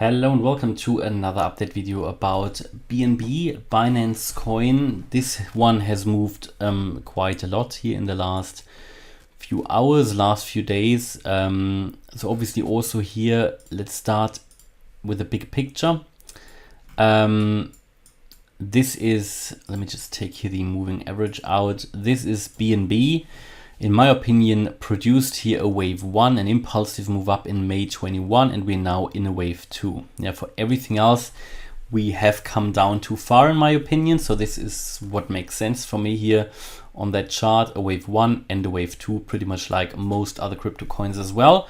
Hello and welcome to another update video about BNB Binance coin. This one has moved quite a lot here in the last few hours, last few days. So obviously also here, let's start with the big picture. This is, let me just take here the moving average out. This is BNB. In my opinion, produced here a wave 1, an impulsive move up in May 21, and we're now in a wave 2. Yeah, for everything else, we have come down too far in my opinion. So this is what makes sense for me here on that chart, a wave 1 and a wave 2, pretty much like most other crypto coins as well.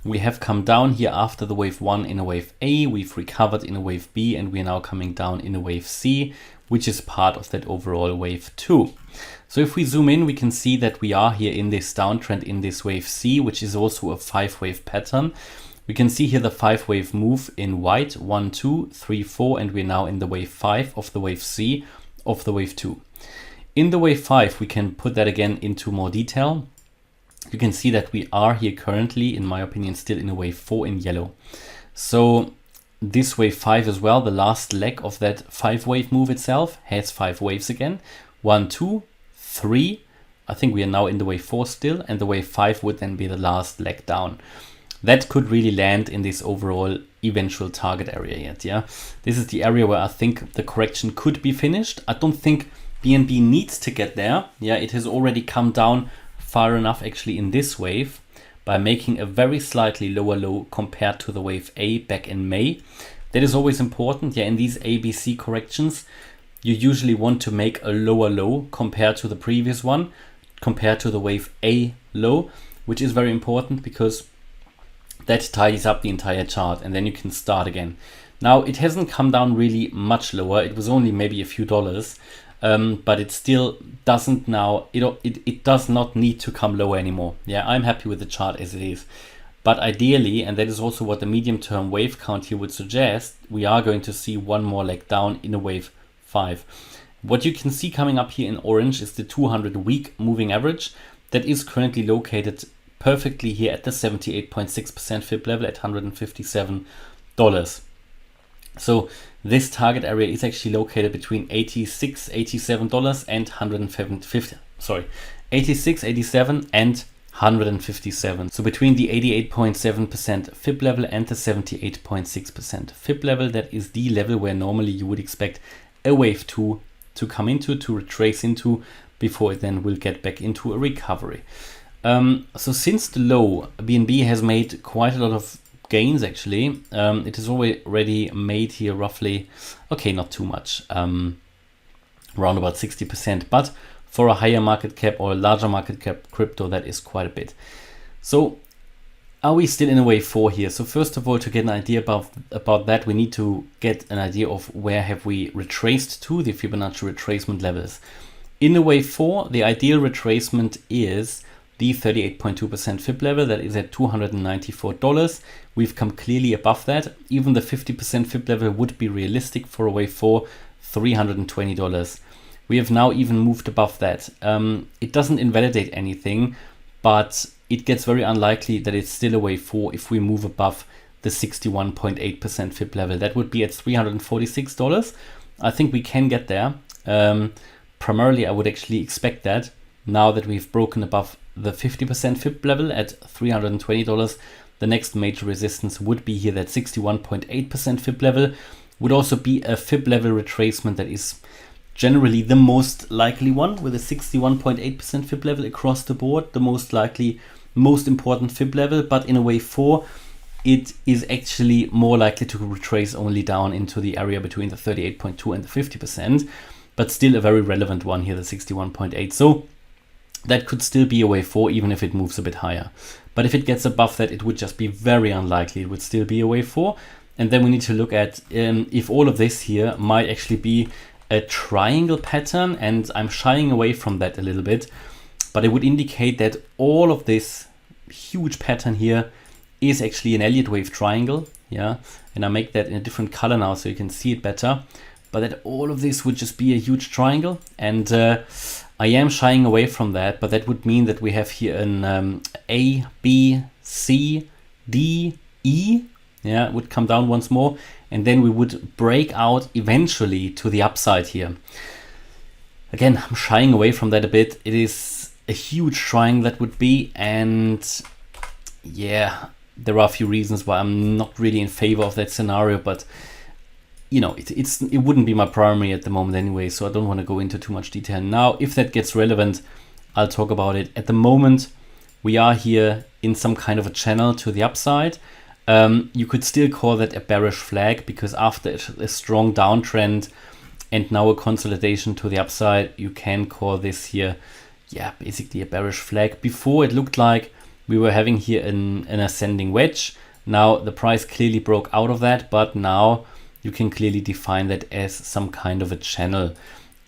We have come down here after the wave 1 in a wave A, we've recovered in a wave B, and we're now coming down in a wave C, which is part of that overall wave 2. So if we zoom in, we can see that we are here in this downtrend in this wave C, which is also a 5-wave pattern. We can see here the 5-wave move in white, 1, 2, 3, 4, and we're now in the wave 5 of the wave C of the wave 2. In the wave 5, we can put that again into more detail. You can see that we are here currently, in my opinion, still in a wave 4 in yellow. So this wave 5 as well, the last leg of that 5-wave move itself, has 5 waves again. 1, 2, 3. I think we are now in the wave 4 still, and the wave 5 would then be the last leg down. That could really land in this overall eventual target area yet. Yeah, this is the area where I think the correction could be finished. I don't think BNB needs to get there. Yeah, it has already come down far enough actually in this wave by making a very slightly lower low compared to the wave A back in May. That is always important. Yeah, in these ABC corrections, you usually want to make a lower low compared to the previous one, compared to the wave A low, which is very important because that tidies up the entire chart and then you can start again. Now it hasn't come down really much lower. It was only maybe a few dollars, but it still doesn't now, it does not need to come lower anymore. Yeah, I'm happy with the chart as it is. But ideally, and that is also what the medium-term wave count here would suggest, we are going to see one more leg down in a wave 5. What you can see coming up here in orange is the 200-week moving average that is currently located perfectly here at the 78.6% fib level at $157. So this target area is actually located between $86, $87 and 86, 87 and 157. So between the 88.7% fib level and the 78.6% fib level, that is the level where normally you would expect a wave 2 to come into, to retrace into, before it then will get back into a recovery. So since the low, BNB has made quite a lot of gains actually. It has already made here roughly, okay, not too much, around about 60%, but for a higher market cap or a larger market cap crypto, that is quite a bit. So are we still in a wave 4 here? So first of all, to get an idea about that, we need to get an idea of where have we retraced to, the Fibonacci retracement levels. In a wave 4, the ideal retracement is the 38.2% fib level, that is at $294. We've come clearly above that. Even the 50% fib level would be realistic for a wave 4, $320. We have now even moved above that. It doesn't invalidate anything, but it gets very unlikely that it's still a wave 4 if we move above the 61.8% fib level. That would be at $346. I think we can get there. Primarily, I would actually expect that now that we've broken above the 50% fib level at $320, the next major resistance would be here. That 61.8% fib level would also be a fib level retracement that is generally the most likely one, with a 61.8% fib level across the board, the most likely, most important fib level. But in a wave 4, it is actually more likely to retrace only down into the area between the 38.2 and the 50%, but still a very relevant one here, the 61.8. So that could still be a wave 4 even if it moves a bit higher. But if it gets above that, it would just be very unlikely it would still be a wave 4. And then we need to look at if all of this here might actually be a triangle pattern, and I'm shying away from that a little bit, but it would indicate that all of this huge pattern here is actually an Elliott wave triangle. Yeah, and I make that in a different color now so you can see it better, but that all of this would just be a huge triangle, and I am shying away from that, but that would mean that we have here an A, B, C, D, E, Yeah, it would come down once more, and then we would break out eventually to the upside here. Again, I'm shying away from that a bit. It is a huge triangle that would be, and yeah, there are a few reasons why I'm not really in favor of that scenario, but you know, it wouldn't be my primary at the moment anyway, so I don't want to go into too much detail now. If that gets relevant, I'll talk about it. At the moment, we are here in some kind of a channel to the upside. You could still call that a bearish flag, because after a strong downtrend and now a consolidation to the upside, you can call this here, yeah, basically a bearish flag. Before, it looked like we were having here an ascending wedge. Now the price clearly broke out of that, but now you can clearly define that as some kind of a channel.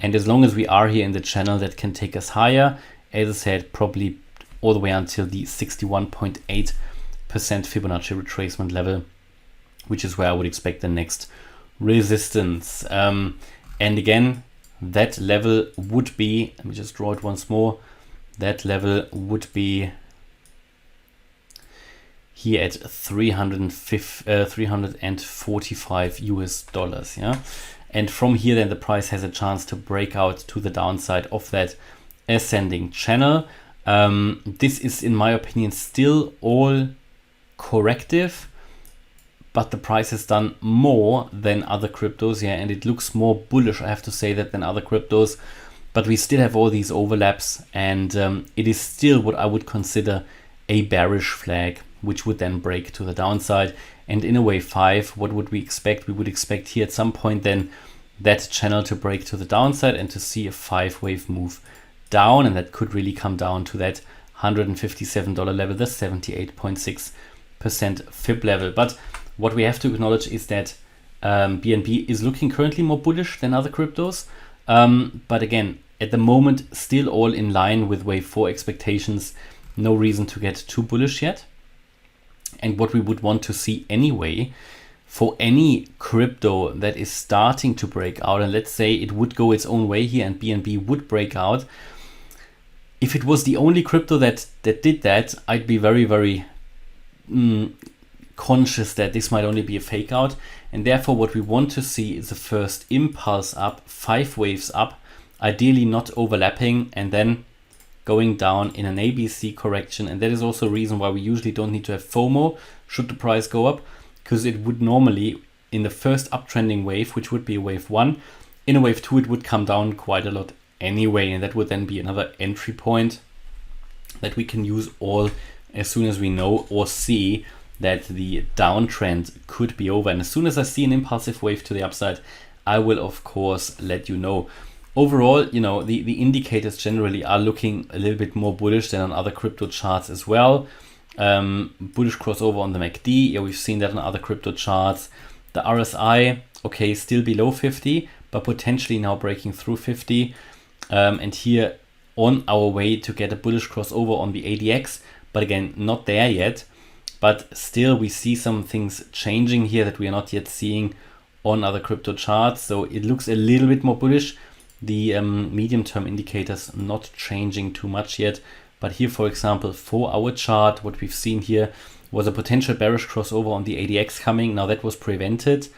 And as long as we are here in the channel, that can take us higher, as I said, probably all the way until the 61.8% Fibonacci retracement level, which is where I would expect the next resistance. And again, that level would be, let me just draw it once more, that level would be here at 345 US dollars. Yeah, and from here then the price has a chance to break out to the downside of that ascending channel. This is, in my opinion, still all corrective, but the price has done more than other cryptos, yeah, and it looks more bullish, I have to say that, than other cryptos. But we still have all these overlaps, and it is still what I would consider a bearish flag, which would then break to the downside. And in a wave 5, what would we expect? We would expect here at some point then that channel to break to the downside and to see a 5-wave move down, and that could really come down to that $157 level, the 78.6% Fib level. But what we have to acknowledge is that BNB is looking currently more bullish than other cryptos. But again, at the moment, still all in line with wave 4 expectations. No reason to get too bullish yet. And what we would want to see anyway for any crypto that is starting to break out, and let's say it would go its own way here and BNB would break out. If it was the only crypto that did that, I'd be very, very conscious that this might only be a fake out. And therefore what we want to see is a first impulse up, 5 waves up, ideally not overlapping, and then going down in an ABC correction. And that is also a reason why we usually don't need to have FOMO should the price go up, because it would normally, in the first uptrending wave, which would be a wave 1, in a wave 2 it would come down quite a lot anyway, and that would then be another entry point that we can use all as soon as we know or see that the downtrend could be over. And as soon as I see an impulsive wave to the upside, I will of course let you know. Overall, you know, the indicators generally are looking a little bit more bullish than on other crypto charts as well. Bullish crossover on the MACD, yeah, we've seen that on other crypto charts. The RSI, okay, still below 50, but potentially now breaking through 50. And here on our way to get a bullish crossover on the ADX, but again, not there yet. But still, we see some things changing here that we are not yet seeing on other crypto charts. So it looks a little bit more bullish. The medium-term indicators not changing too much yet. But here, for example, 4-hour chart, what we've seen here was a potential bearish crossover on the ADX coming. Now that was prevented.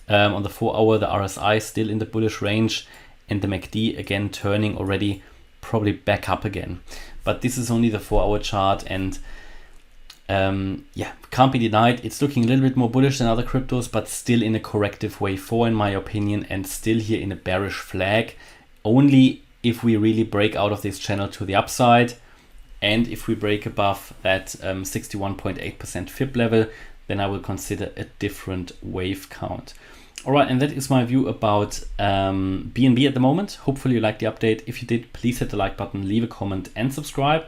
On the 4-hour, the RSI still in the bullish range, and the MACD again turning already probably back up again. But this is only the 4-hour chart, and yeah, can't be denied, it's looking a little bit more bullish than other cryptos, but still in a corrective wave 4 in my opinion, and still here in a bearish flag. Only if we really break out of this channel to the upside, and if we break above that 61.8% Fib level, then I will consider a different wave count. All right, and that is my view about BNB at the moment. Hopefully you liked the update. If you did, please hit the like button, leave a comment and subscribe.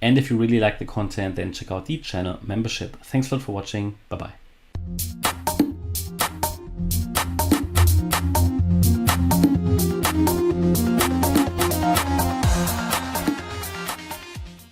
And if you really like the content, then check out the channel membership. Thanks a lot for watching. Bye-bye.